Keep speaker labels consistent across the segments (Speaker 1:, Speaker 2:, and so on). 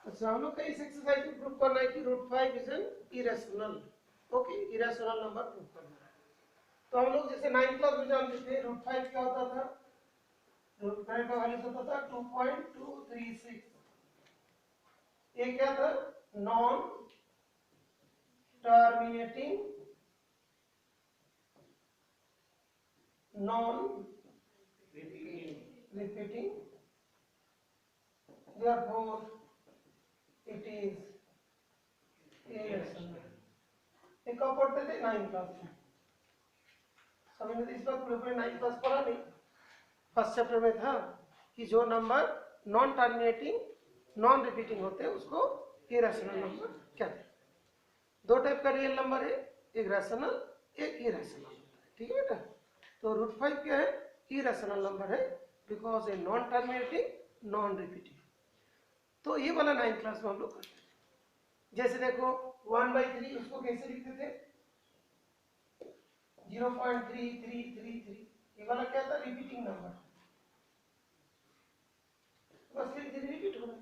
Speaker 1: अच्छा, हम लोग का इस एक्सरसाइज में प्रूव करना है कि √5 is an irrational. Okay, irrational number prove करना है। तो हम लोग जैसे 9th क्लास में जानते थे √5 क्या होता था, √5 का वैल्यू होता था 2.236। ये क्या था, non terminating, non repeating, therefore it is irrational। ये कब पढ़ते थे, 9th क्लास में। समझ में इस बात पूरे 9th क्लास पढ़ा नहीं, फर्स्ट चैप्टर में था कि जो number non terminating non repeating होते हैं उसको इरेशनल नंबर कहते हैं। दो टाइप का रियल नंबर है, एक रैशनल एक इरेशनल। ठीक है बेटा, तो √5 क्या है, इरेशनल नंबर है because a non terminating non repeating. तो ये वाला 9th क्लास में हम लोग करते हैं। जैसे देखो 1/3 उसको कैसे लिखते थे, 0.3333। ये वाला क्या था, रिपीटिंग नंबर, बस रिपीट हो रहा है।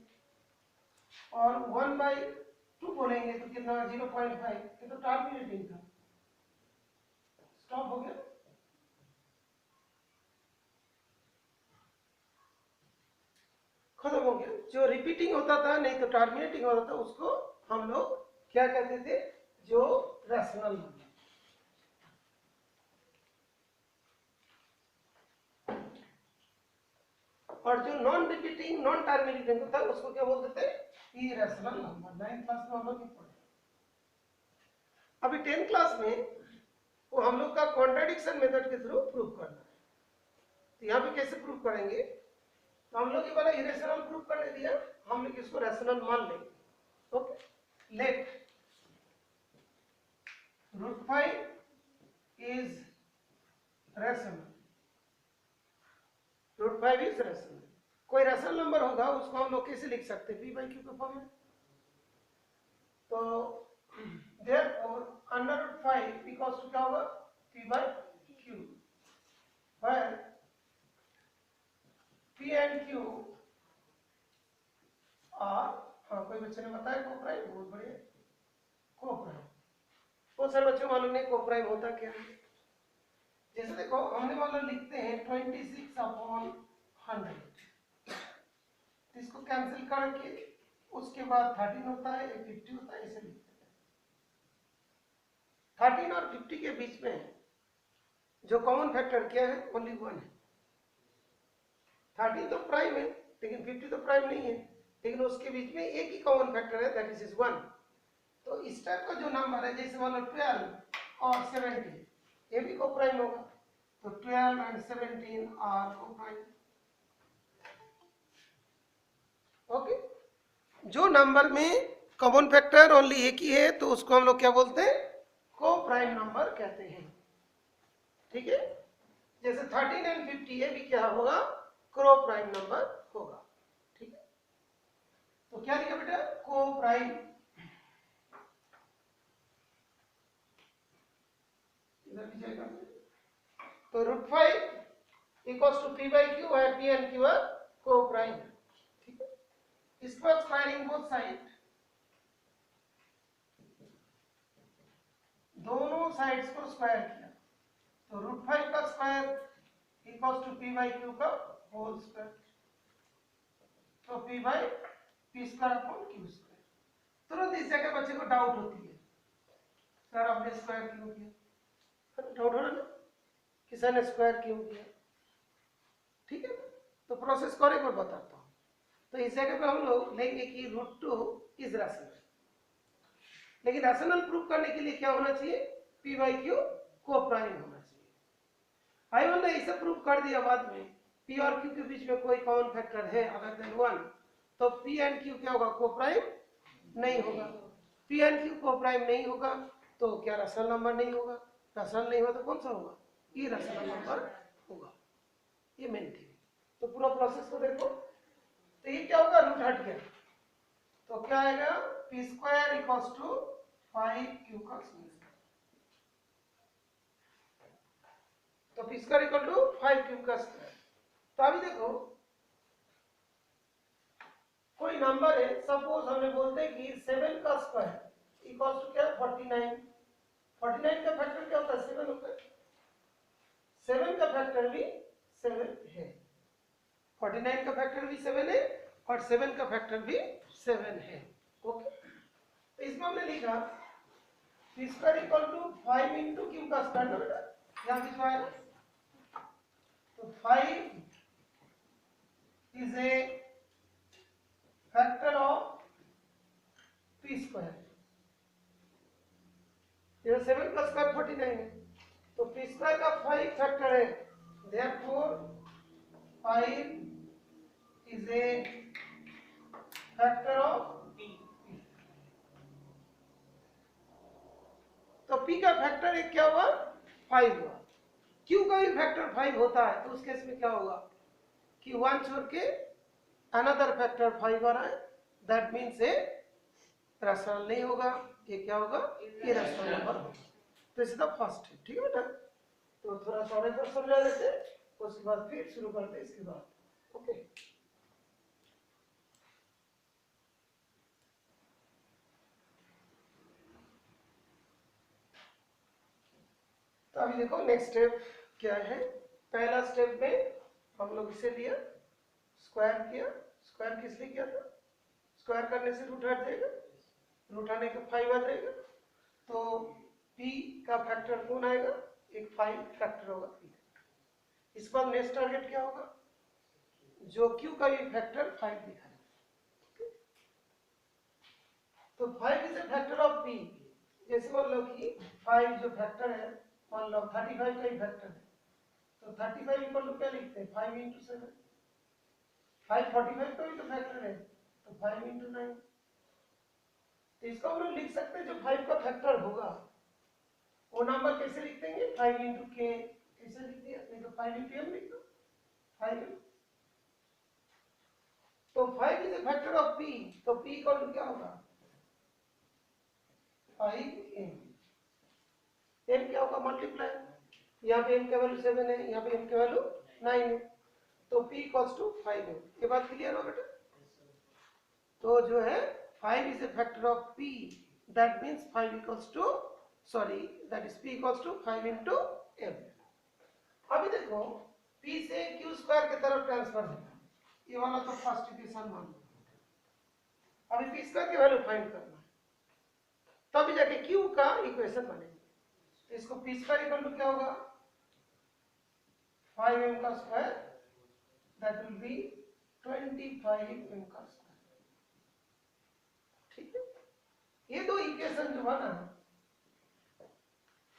Speaker 1: और 1/2 बोलेंगे तो कितना, 0.5, ये तो टर्मिनेटिंग था, स्टॉप हो गया। खत्म हो गया। जो रिपीटिंग होता था नहीं तो टर्मिनेटिंग होता था उसको हम लोग क्या कहते थे, जो रैशनल नंबर। और जो नॉन रिपीटिंग नॉन टर्मिनेटिंग होता है उसको क्या बोलते थे, इरेशनल नंबर। 9th क्लास में हम लोग ये पढ़े। अभी 10th क्लास में वो हम लोग का कॉन्ट्राडिक्शन मेथड के थ्रू प्रूव करना है। तो यहाँ पे कैसे प्रूव करेंगे, तो हम लोग ये वाला इरेशनल प्रूव करने दिया, हम लोग इसको रैशनल मान लेंगे। Okay, let √5 is rational, √5 is rational. कोई रैशनल नंबर होगा उसको हम लोग कैसे लिख सकते हैं, p/q के फॉर्म में। तो therefore √5 इक्वल्स टू क्या होगा, p/q, where p and q are, हाँ कोई बच्चे ने बताया कोप्राइम, बहुत बढ़िया, कोप्राइम। बहुत सारे बच्चों मालूम नहीं कोप्राइम होता क्या है। जैसे देखो हमने वाला लिखते हैं 26/100, इसको कैंसिल करके उसके बाद 13 होता है, एक 50 होता है, ऐसे लिखते हैं। 13 और 50 के बीच में जो कॉमन फैक्टर क्या है, ओनली 1 है। 13 तो प्राइम है लेकिन 50 तो प्राइम नहीं है, लेकिन उसके बीच में एक ही कॉमन फैक्टर है, दैट इज 1। तो इस टाइप का जो नंबर है, जैसे मान लो 12 और 17, ये भी को प्राइम होगा। तो 12 एंड 17 आर को प्राइम। ओके, जो नंबर में कॉमन फैक्टर ओनली एक ही है तो उसको हम लोग क्या बोलते हैं, को प्राइम नंबर कहते हैं। ठीक है, जैसे 13 एंड 50 ये भी क्या होगा, को प्राइम नंबर होगा। ठीक है, तो क्या लिखा बेटा, को प्राइम। इधर लीजिएगा, तो √5 इक्वल्स टू p/q है, p and q है को प्राइम। ठीक है, इसको स्क्वायरिंग बोथ साइड, दोनों साइड्स को स्क्वायर किया, तो √5 का स्क्वायर इक्वल्स टू p/q का होल स्क्वायर, तो p/p²/q²। तुरंत इस जगह बच्चे को डाउट होती है, सर आपने स्क्वायर क्यों किया, डाउट हो रहा ना कि सर ने स्क्वायर क्यों किया। ठीक है, तो प्रोसेस को एक बार बताता हूँ। तो इस जगह पे हम लोग लेंगे कि √2 इज रैशनल, लेकिन रैशनल प्रूफ करने के लिए क्या होना चाहिए, p/q को प्राइम होना चाहिए। आई वन ने इसे प्रूफ कर दिया बाद में, p और q के बीच में कोई कॉमन फैक्टर है अदर देन 1, तो p एंड q क्या होगा, को प्राइम नहीं होगा। p एंड q को प्राइम नहीं होगा तो क्या रैशनल नंबर नहीं होगा, रैशनल नहीं होगा तो कौन सा होगा, इरेशनल नंबर होगा। ये मेन थी। तो पूरा प्रोसेस को देखो, तो ये क्या होगा, रूट हट गया, तो क्या आएगा, p² इक्वल्स टू 5q का स्क्वायर, तो p² इक्वल टू 5q का स्क्वायर। तो अभी देखो कोई नंबर है, सपोज हमने बोलते हैं कि 7 का स्क्वायर इक्वल्स टू क्या है 49। 49 का फैक्टर क्या होता है 7 होता है। 7 का फैक्टर भी 7 है। 49 का फैक्टर भी 7 है और 7 का फैक्टर भी 7 है। ओके, तो इसमें हमने लिखा p square equal to 5 into q का स्क्वायर ना बेटा, यहाँ लिखवाया। तो 5 is a factor of p square. ये 7 का स्क्वायर 49 है, तो p स्क्वायर का 5 फैक्टर है, therefore 5 is a factor of p। तो p का फैक्टर एक क्या हुआ 5 हुआ। q का भी फैक्टर 5 होता है, तो उस केस में क्या होगा कि 1 छोड़ के अनदर फैक्टर 5 आ रहा है, दैट मीन्स ए रैशनल नहीं होगा, ये क्या होगा इरैशनल नंबर होगा। तो इस द फर्स्ट है, ठीक है बेटा। तो थोड़ा सा और समझा देते, उसके बाद फिर शुरू करते इसके बाद। ओके, तो अभी देखो नेक्स्ट स्टेप क्या है। पहला स्टेप में हम लोग इसे लिया, स्क्वायर किया। स्क्वायर किस लिए किया था, स्क्वायर करने से रूट हट जाएगा, रूट आने का 5 आ जाएगा, तो p का फैक्टर कौन आएगा, एक 5 फैक्टर होगा p। इसके बाद नेक्स्ट टारगेट क्या होगा, जो q का भी फैक्टर 5 दिखा है। तो 5 is a factor of p। जैसे मान लो कि 5 जो फैक्टर है, मान लो 35 का ही फैक्टर है, तो 35 इक्वल टू क्या लिखते हैं 5 इंटू 7। 5 45 का भी तो फैक्टर है, तो 5 इंटू 9। तो इसको हम लोग लिख सकते हैं जो 5 का फैक्टर होगा वो नंबर कैसे लिख देंगे 5 इंटू के, कैसे लिख दिया, नहीं तो 5 इंटू एम लिख दो 5। तो 5 is a factor of p, तो p इक्वल टू क्या होगा 5m। m क्या होगा मल्टीप्लाई, यहाँ पे m का वैल्यू 7 है, यहाँ पे m का वैल्यू 9 है, तो p इक्वल्स टू 5 है। ये बात क्लियर हो बेटा। तो जो है 5 is a factor of p, that means 5 equals to, sorry, that is p equals to 5 into m। अभी देखो p से q स्क्वायर की तरफ ट्रांसफर है, ये वाला तो फर्स्ट इक्वेशन मान लो। अभी p स्क्वायर की वैल्यू फाइंड करना है, तभी जाके q का इक्वेशन बनेगा। तो इसको p स्क्वायर इक्वल टू क्या होगा 5m का square, that will be 25m का स्क्वायर। ठीक है, ये दो इक्वेशन जो बना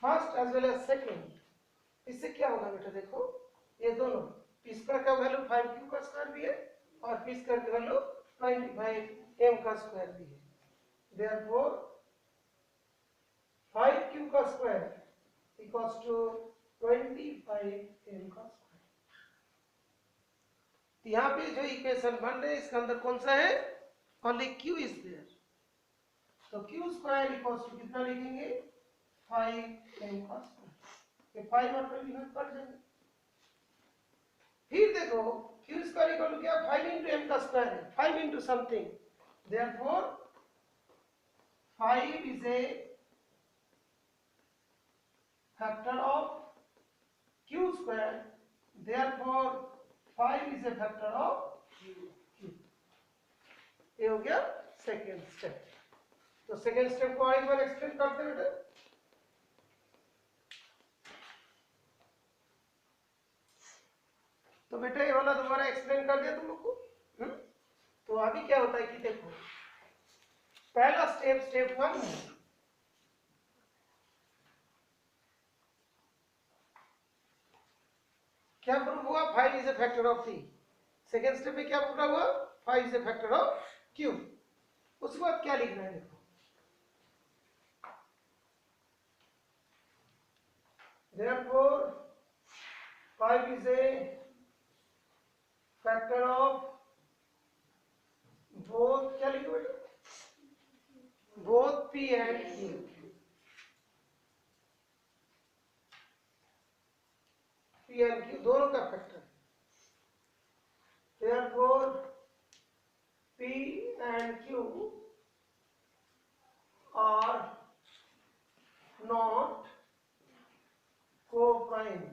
Speaker 1: first as well as second, इससे क्या होगा बेटा देखो, ये दोनों p स्क्वायर का वैल्यू 5q का स्क्वायर भी है और p स्क्वायर का वैल्यू 25m का स्क्वायर भी है, देयरफॉर 5q का स्क्वायर इक्वल्स टू 25m का स्क्वायर। यहाँ पे जो इक्वेशन बन रहे हैं इसके अंदर कौन सा है, ओनली q इज देयर, तो q स्क्वायर इक्वल्स टू कितना लिखेंगे 5m का स्क्वायर, ये 5 और 25 कट जाएंगे। फिर देखो q स्क्वायर इक्वल टू क्या 5 इंटू m का स्क्वायर है, 5 into something, therefore 5 is a factor of q square, therefore 5 is a factor of q। ये हो गया सेकेंड स्टेप। तो सेकेंड स्टेप को एक बार एक्सप्लेन करते हैं बेटा। तो बेटा ये वाला दोबारा एक्सप्लेन कर दिया तुम लोग को। तो अभी क्या होता है कि देखो पहला स्टेप, स्टेप 1 क्या प्रूव हुआ 5 is a factor of p। Second step में क्या प्रूव हुआ 5 is a factor of q। उसके बाद क्या लिखना है देखो, therefore 5 is a factor of both, क्या लिखो बेटा, both p and q। p and q दोनों का factor, therefore p and Q are not co-prime.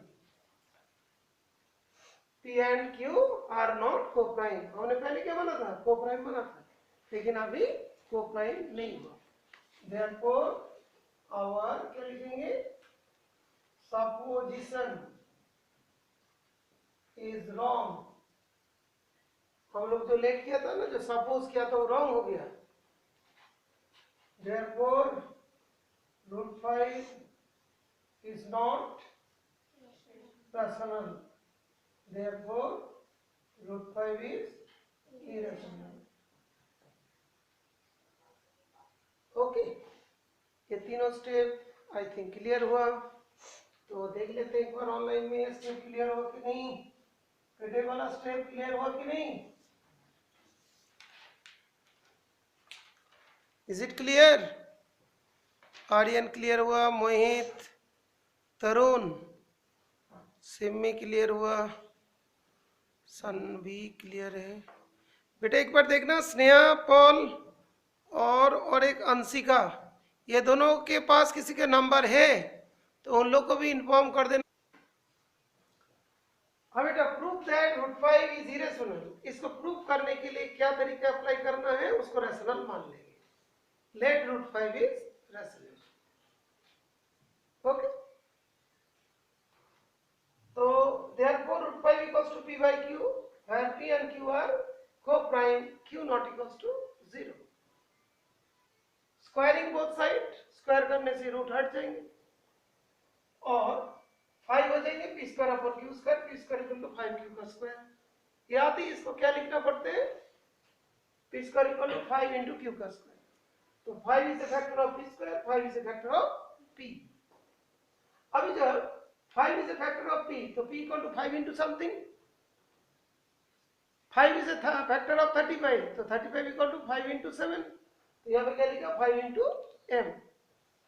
Speaker 1: P and Q are not co-prime. हमने पहले क्या बना था? Co-prime बना था, लेकिन अभी co-prime नहीं हुआ. Therefore our क्या लिखेंगे? Supposition is wrong. हम लोग जो लेट किया था ना, जो सपोज किया था वो रॉन्ग हो गया. Therefore root 5 is not rational. Therefore root 5 is irrational. Okay, ये तीनों स्टेप आई थिंक क्लियर हुआ. तो देख लेते हैं एक बार ऑनलाइन में स्टेप क्लियर हुआ कि नहीं. पेटे वाला स्टेप क्लियर हुआ कि नहीं. Is it clear? Aryan clear हुआ, मोहित, तरुण, सिमी क्लियर हुआ, सन भी क्लियर है. बेटा एक बार देखना, स्नेहा, पॉल और एक अंशिका, ये दोनों के पास किसी के नंबर है तो उन लोग को भी इन्फॉर्म कर देना. अब बेटा proof that root 5 is irrational, इसको प्रूफ करने के लिए क्या तरीका अप्लाई करना है, उसको रैशनल मान लेंगे. Let root 5 is rational. Okay, तो therefore root 5 equals to p by q, where p and q are co-prime, q not equals to 0. Squaring both side, square करने से रूट हट जाएंगे और 5 हो जाएंगे p square upon q square, p square equal to 5q का square. याद है इसको क्या लिखना पड़ते हैं? p square equal to 5 into q का स्क्वायर. तो 5 is a factor of p square, 5 is a factor of p. अभी जब 5 is a factor of p, तो p equal to 5 into something. 5 is a factor of 35, तो 35 equal to 5 into 7. तो यहाँ पे क्या लिखा? 5 into m.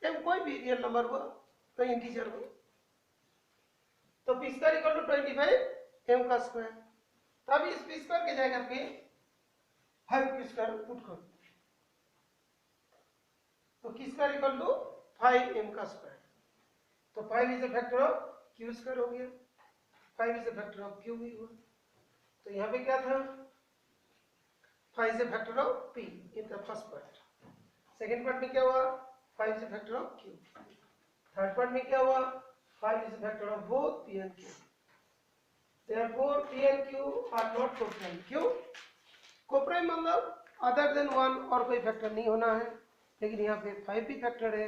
Speaker 1: m कोई भी रियल नंबर हो, तो इंटीजर हो. तो p square equal to 25 m का स्क्वायर. तब इस p स्क्वायर के जगह पे 5q स्क्वायर पुट करो. तो q square equal to 5m का स्क्वायर. तो 5 is a factor of q square हो गया, 5 is a factor of q भी हुआ. तो यहाँ पे क्या था? 5 is a factor of p in the first part. Second part में क्या हुआ? 5 is a factor of q. Third part में क्या हुआ? 5 is a factor of both p and q. Therefore p and q are not co-prime. क्यों? co-prime मतलब other than 1 और कोई फैक्टर नहीं होना है, लेकिन यहाँ पे 5 भी फैक्टर है.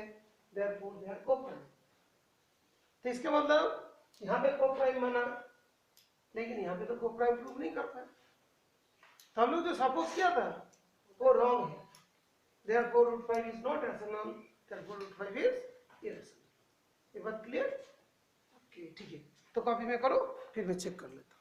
Speaker 1: Therefore they are co-prime. तो इसके मतलब यहाँ पे co-prime माना, लेकिन यहाँ पे तो co-prime प्रूव नहीं कर पाए. तो हम लोग जो सपोज किया था वो रॉन्ग है. Therefore root 5 is not rational. Therefore root 5 is irrational. ये बात क्लियर? ओके, ठीक है. तो कॉपी में करो, फिर मैं चेक कर लेता हूँ.